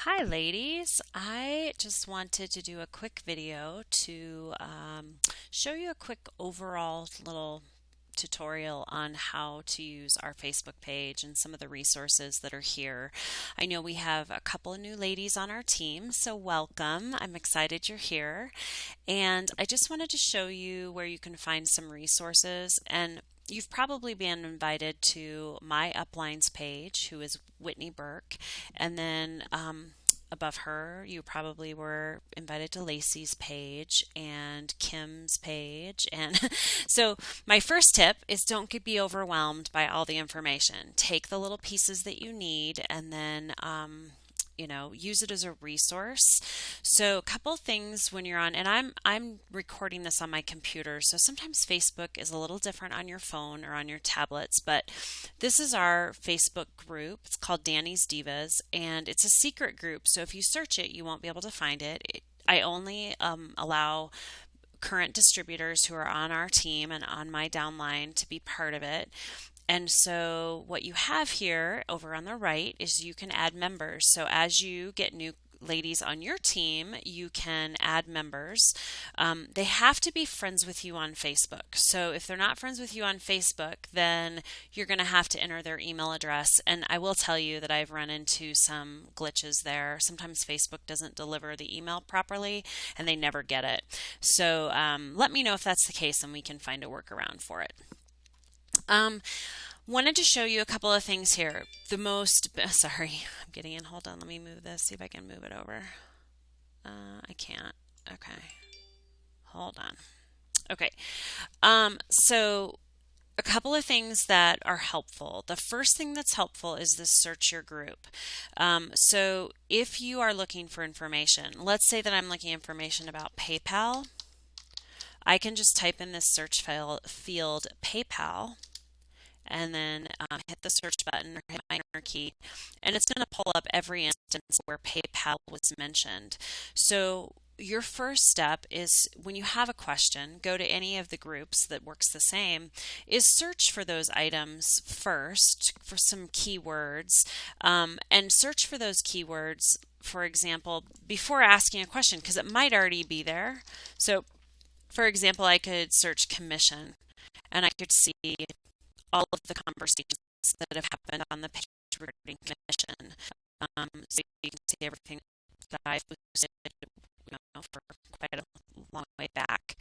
Hi, ladies. I just wanted to do a quick video to show you a quick overall little tutorial on how to use our Facebook page and some of the resources that are here. I know we have a couple of new ladies on our team, so welcome. I'm excited you're here. And I just wanted to show you where you can find some resources. And you've probably been invited to my uplines page, who is Whitney Burke, and then above her, you probably were invited to Lacey's page and Kim's page. And so, my first tip is don't be overwhelmed by all the information. Take the little pieces that you need and then use it as a resource. So a couple things when you're on, and I'm recording this on my computer, so sometimes Facebook is a little different on your phone or on your tablets, but this is our Facebook group. It's called Dani's Divas, and it's a secret group, so if you search it you won't be able to find it. I only allow current distributors who are on our team and on my downline to be part of it. And so what you have here over on the right is you can add members. So as you get new ladies on your team, you can add members. They have to be friends with you on Facebook. So if they're not friends with you on Facebook, then you're going to have to enter their email address. And I will tell you that I've run into some glitches there. Sometimes Facebook doesn't deliver the email properly and they never get it. So let me know if that's the case and we can find a workaround for it. Wanted to show you a couple of things here. Sorry, I'm getting in. Hold on, let me move this, see if I can move it over. I can't. Okay. Hold on. Okay. So a couple of things that are helpful. The first thing that's helpful is this search your group. So if you are looking for information, let's say that I'm looking information about PayPal, I can just type in this search field PayPal and then hit the search button or hit my enter key, and it's going to pull up every instance where PayPal was mentioned. So your first step is when you have a question, go to any of the groups that works the same, is search for those items first for some keywords, and search for those keywords, for example, before asking a question, because it might already be there. So for example, I could search commission and I could see all of the conversations that have happened on the page regarding commission. So you can see everything that I've posted, for quite a long way back.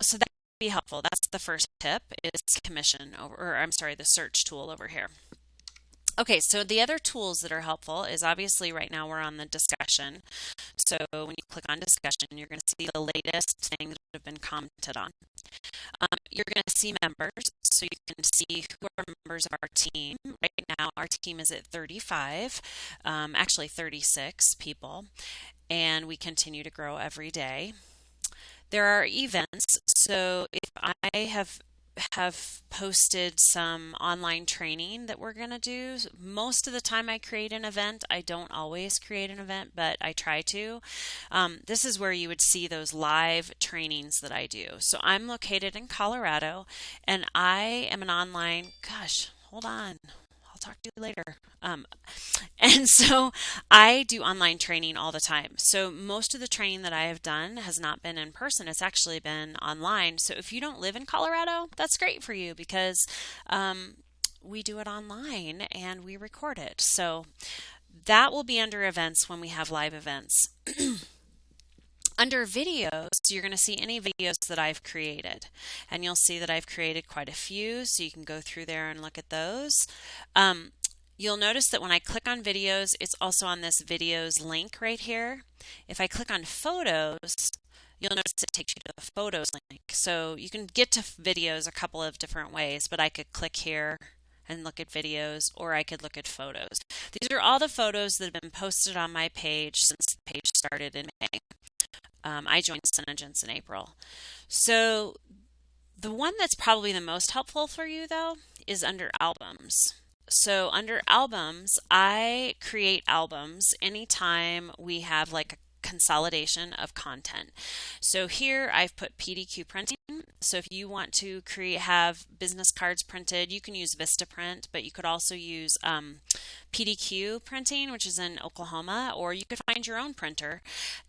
So that would be helpful. That's the first tip is commission the search tool over here. Okay, so the other tools that are helpful is obviously right now we're on the discussion. So when you click on discussion, you're going to see the latest things that have been commented on. You're going to see members, so you can see who are members of our team. Right now, our team is at 35, actually 36 people, and we continue to grow every day. There are events, so if I have posted some online training that we're going to do. Most of the time I create an event. I don't always create an event, but I try to. This is where you would see those live trainings that I do. So I'm located in Colorado and I am an online, hold on. I'll talk to you later. And so I do online training all the time. So most of the training that I have done has not been in person. It's actually been online. So if you don't live in Colorado, that's great for you because we do it online and we record it. So that will be under events when we have live events. Under videos, you're going to see any videos that I've created, and you'll see that I've created quite a few, so you can go through there and look at those. You'll notice that when I click on videos, it's also on this videos link right here. If I click on photos, you'll notice it takes you to the photos link. So you can get to videos a couple of different ways, but I could click here and look at videos, or I could look at photos. These are all the photos that have been posted on my page since the page started in May. I joined Synergence in April. So the one that's probably the most helpful for you, though, is under albums. So under albums, I create albums anytime we have like a consolidation of content. So here I've put PDQ printing. So if you want to have business cards printed, you can use Vistaprint, but you could also use PDQ printing, which is in Oklahoma, or you could find your own printer.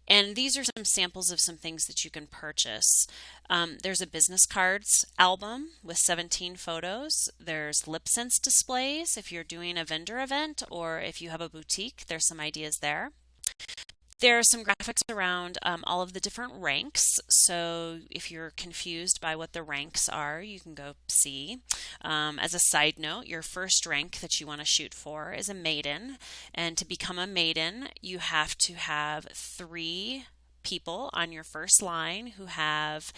And these are some samples of some things that you can purchase. There's a business cards album with 17 photos. There's lip sense displays if you're doing a vendor event or if you have a boutique. There's some ideas there. There are some graphics around all of the different ranks. So if you're confused by what the ranks are, you can go see. As a side note, your first rank that you want to shoot for is a maiden. And to become a maiden, you have to have 3 people on your first line who have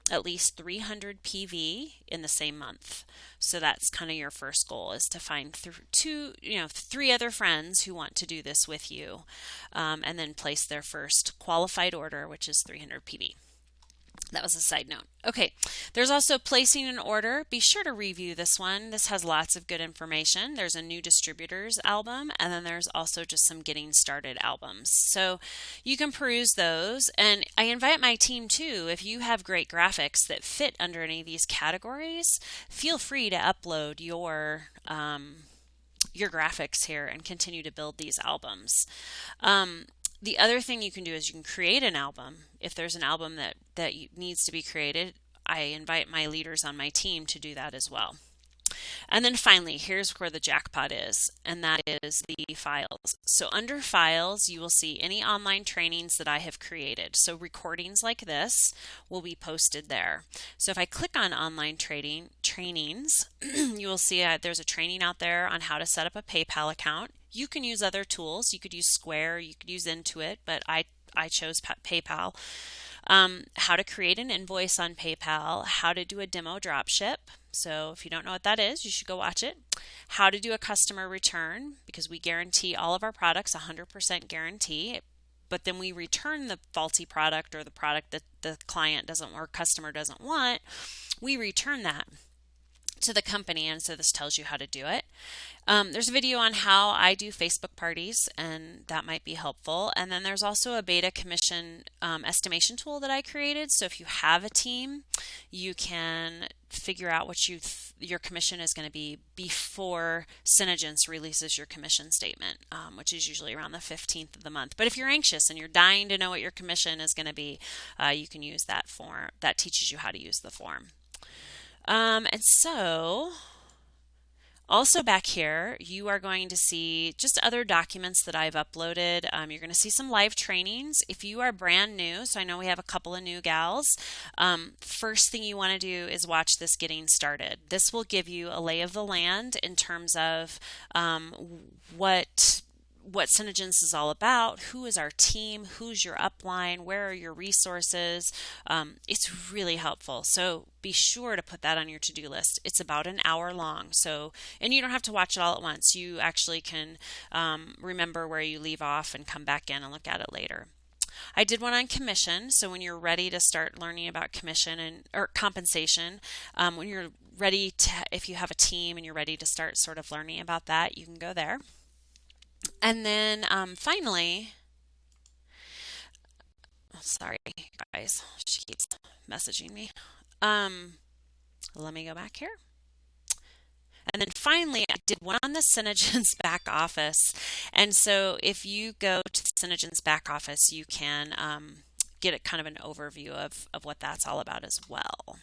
at least 300 PV in the same month. So that's kind of your first goal, is to find 3 other friends who want to do this with you, and then place their first qualified order, which is 300 PV. That was a side note. Okay, there's also placing an order. Be sure to review this one. This has lots of good information. There's a new distributors album, and then there's also just some getting started albums. So you can peruse those. And I invite my team too, if you have great graphics that fit under any of these categories, feel free to upload your graphics here and continue to build these albums. The other thing you can do is you can create an album. If there's an album that needs to be created, I invite my leaders on my team to do that as well. And then finally, here's where the jackpot is, and that is the files. So under files, you will see any online trainings that I have created. So recordings like this will be posted there. So if I click on online trainings, you will see there's a training out there on how to set up a PayPal account. You can use other tools. You could use Square, you could use Intuit, but I chose PayPal. How to create an invoice on PayPal, how to do a demo dropship. So if you don't know what that is, you should go watch it. How to do a customer return, because we guarantee all of our products 100% guarantee, but then we return the faulty product or the product that the client doesn't or customer doesn't want. We return that to the company, and so this tells you how to do it. There's a video on how I do Facebook parties, and that might be helpful. And then there's also a beta commission estimation tool that I created. So if you have a team, you can figure out what your commission is going to be before Synergence releases your commission statement, which is usually around the 15th of the month. But if you're anxious and you're dying to know what your commission is going to be, you can use that form. That teaches you how to use the form. And so also back here, you are going to see just other documents that I've uploaded. You're going to see some live trainings. If you are brand new, so I know we have a couple of new gals, first thing you want to do is watch this getting started. This will give you a lay of the land in terms of what Synergence is all about, who is our team, who's your upline, where are your resources. It's really helpful. So be sure to put that on your to-do list. It's about an hour long. So, and you don't have to watch it all at once. You actually can remember where you leave off and come back in and look at it later. I did one on commission. So when you're ready to start learning about commission or compensation, when you're ready to, if you have a team and you're ready to start sort of learning about that, you can go there. And then finally, sorry guys, she keeps messaging me. Let me go back here. And then finally, I did one on the Synergence back office. And so if you go to the Synergence back office, you can get a kind of an overview of what that's all about as well.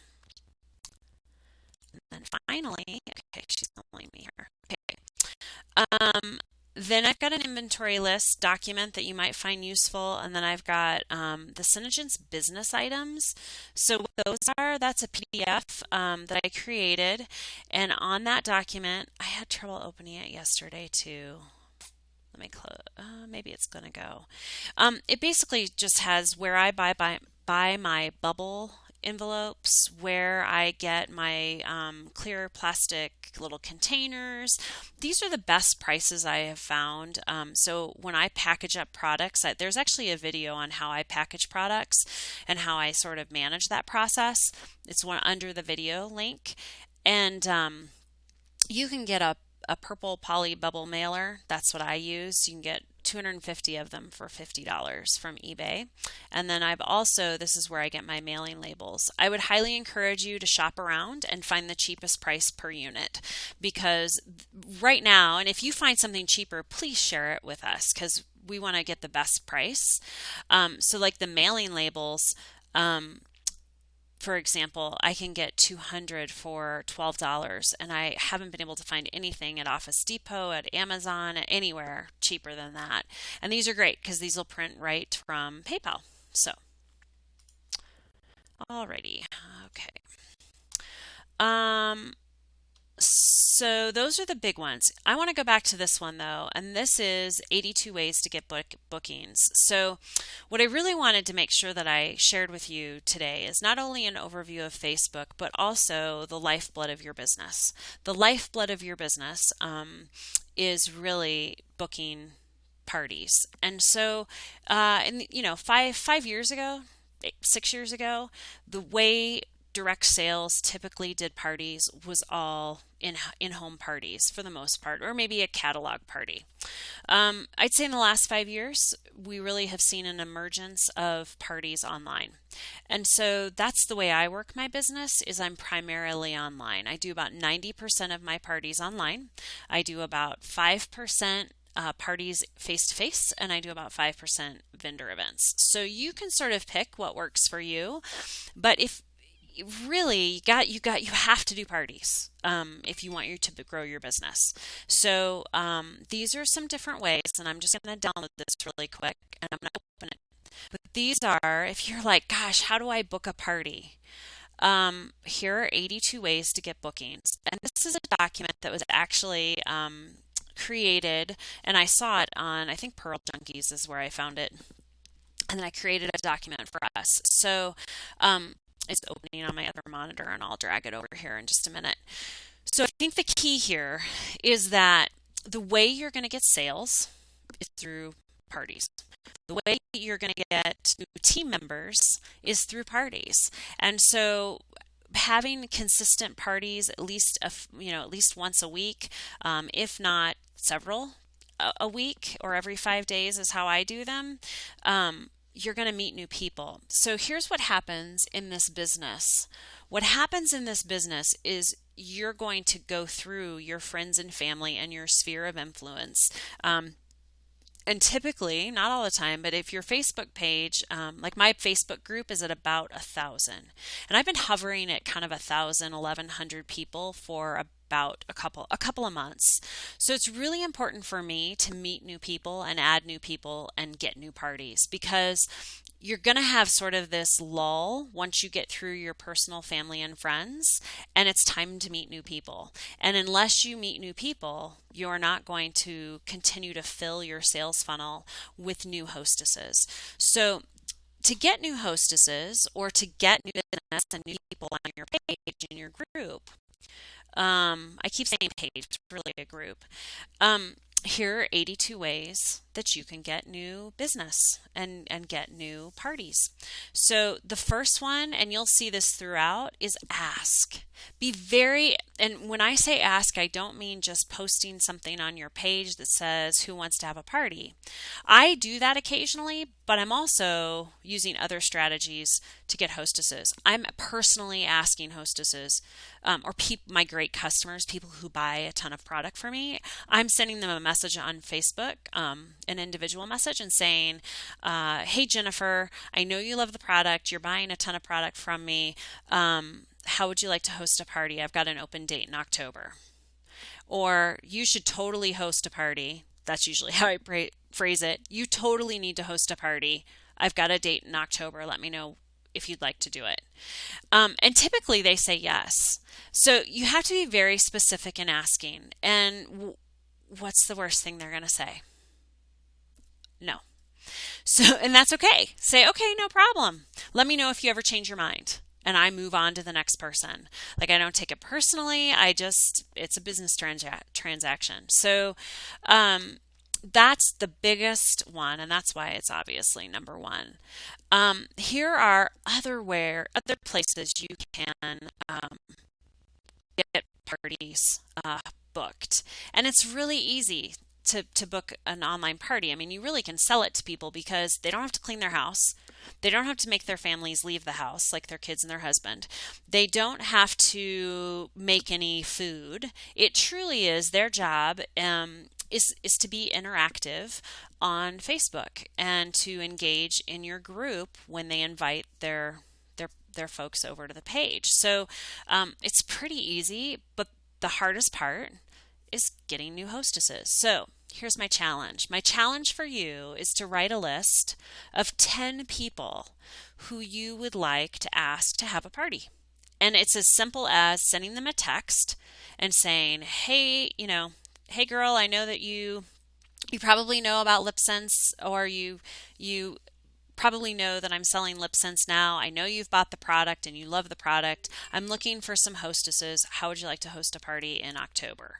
And then finally, okay, she's telling me here. Okay. Then I've got an inventory list document that you might find useful, and then I've got the Synergence business items. So what those are, that's a PDF that I created, and on that document, I had trouble opening it yesterday too. Let me close. Maybe it's gonna go. It basically just has where I buy my bubble envelopes, where I get my clear plastic little containers. These are the best prices I have found. So when I package up products, there's actually a video on how I package products and how I sort of manage that process. It's one under the video link. And you can get a purple poly bubble mailer. That's what I use. You can get 250 of them for $50 from eBay. And then I've also, this is where I get my mailing labels. I would highly encourage you to shop around and find the cheapest price per unit, because right now, and if you find something cheaper, please share it with us because we want to get the best price. So like the mailing labels, for example, I can get 200 for $12, and I haven't been able to find anything at Office Depot, at Amazon, anywhere cheaper than that. And these are great because these will print right from PayPal. So, alrighty, okay. Um, so those are the big ones. I want to go back to this one though, and this is 82 ways to get bookings. So what I really wanted to make sure that I shared with you today is not only an overview of Facebook, but also the lifeblood of your business. The lifeblood of your business is really booking parties. And so, five years ago, 6 years ago, the way direct sales typically did parties was all in-home parties for the most part, or maybe a catalog party. I'd say in the last 5 years, we really have seen an emergence of parties online. And so that's the way I work my business is I'm primarily online. I do about 90% of my parties online. I do about 5% parties face to face, and I do about 5% vendor events. So you can sort of pick what works for you. But if really you have to do parties if you want you to grow your business. So these are some different ways, and I'm just going to download this really quick and I'm going to open it. But these are, if you're like, gosh, how do I book a party? Here are 82 ways to get bookings. And this is a document that was actually created, and I saw it on, I think Pearl Junkies is where I found it. And then I created a document for us. So it's opening on my other monitor, and I'll drag it over here in just a minute. So I think the key here is that the way you're going to get sales is through parties. The way you're going to get new team members is through parties. And so having consistent parties at least once a week, if not several a week or every 5 days is how I do them. You're going to meet new people. So here's what happens in this business. What happens in this business is you're going to go through your friends and family and your sphere of influence. And typically, not all the time, but if your Facebook page, like my Facebook group is at about 1,000. And I've been hovering at kind of 1,000, 1,100 people for about a couple of months. So it's really important for me to meet new people and add new people and get new parties, because you're going to have sort of this lull once you get through your personal family and friends, and it's time to meet new people. And unless you meet new people, you're not going to continue to fill your sales funnel with new hostesses. So to get new hostesses or to get new business and new people on your page in your group, I keep saying page, it's really a group. Here are 82 ways that you can get new business and get new parties. So the first one, and you'll see this throughout, is ask. Be very, and when I say ask, I don't mean just posting something on your page that says, who wants to have a party? I do that occasionally, but I'm also using other strategies to get hostesses. I'm personally asking hostesses or my great customers, people who buy a ton of product for me, I'm sending them a message on Facebook, an individual message, and saying, hey Jennifer, I know you love the product, you're buying a ton of product from me, how would you like to host a party? I've got an open date in October. Or you should totally host a party. That's usually how I phrase it. You totally need to host a party. I've got a date in October. Let me know if you'd like to do it. And typically they say yes. So you have to be very specific in asking. And what's the worst thing they're going to say? No. So, and that's okay. Say, okay, no problem. Let me know if you ever change your mind. And I move on to the next person. Like, I don't take it personally. It's a business transaction. So, that's the biggest one, and that's why it's obviously number one. Here are other places you can get parties booked, and it's really easy to book an online party. I mean, you really can sell it to people because they don't have to clean their house. They don't have to make their families leave the house, like their kids and their husband. They don't have to make any food. It truly is their job, is to be interactive on Facebook and to engage in your group when they invite their folks over to the page. So it's pretty easy, but the hardest part is getting new hostesses. So here's my challenge. My challenge for you is to write a list of 10 people who you would like to ask to have a party. And it's as simple as sending them a text and saying, hey, hey girl, I know that you probably know about LipSense, or you probably know that I'm selling LipSense now. I know you've bought the product and you love the product. I'm looking for some hostesses. How would you like to host a party in October,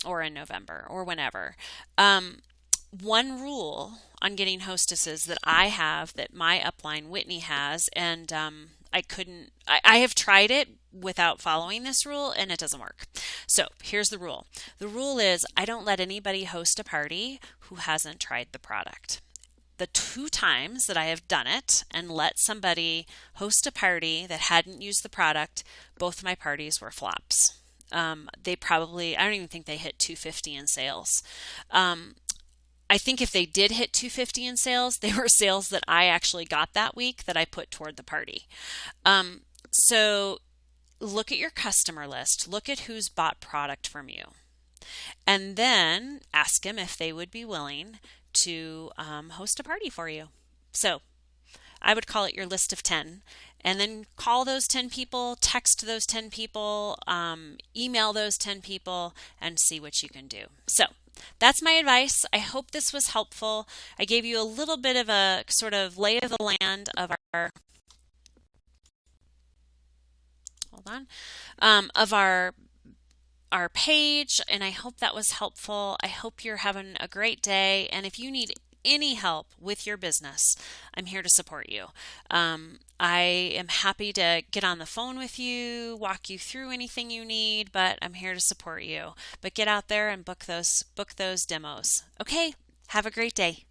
or in November, or whenever? One rule on getting hostesses that I have, that my upline Whitney has, and I have tried it without following this rule, and it doesn't work. So here's the rule. The rule is I don't let anybody host a party who hasn't tried the product. The 2 times that I have done it and let somebody host a party that hadn't used the product, both my parties were flops. I don't even think they hit 250 in sales. I think if they did hit 250 in sales, they were sales that I actually got that week that I put toward the party. So look at your customer list, look at who's bought product from you, and then ask them if they would be willing to host a party for you. So I would call it your list of 10, and then call those 10 people, text those 10 people, email those 10 people, and see what you can do. So that's my advice. I hope this was helpful. I gave you a little bit of a sort of lay of the land of our page, and I hope that was helpful. I hope you're having a great day, and if you need any help with your business, I'm here to support you. I am happy to get on the phone with you, walk you through anything you need, but I'm here to support you. But get out there and book those demos. Okay, have a great day.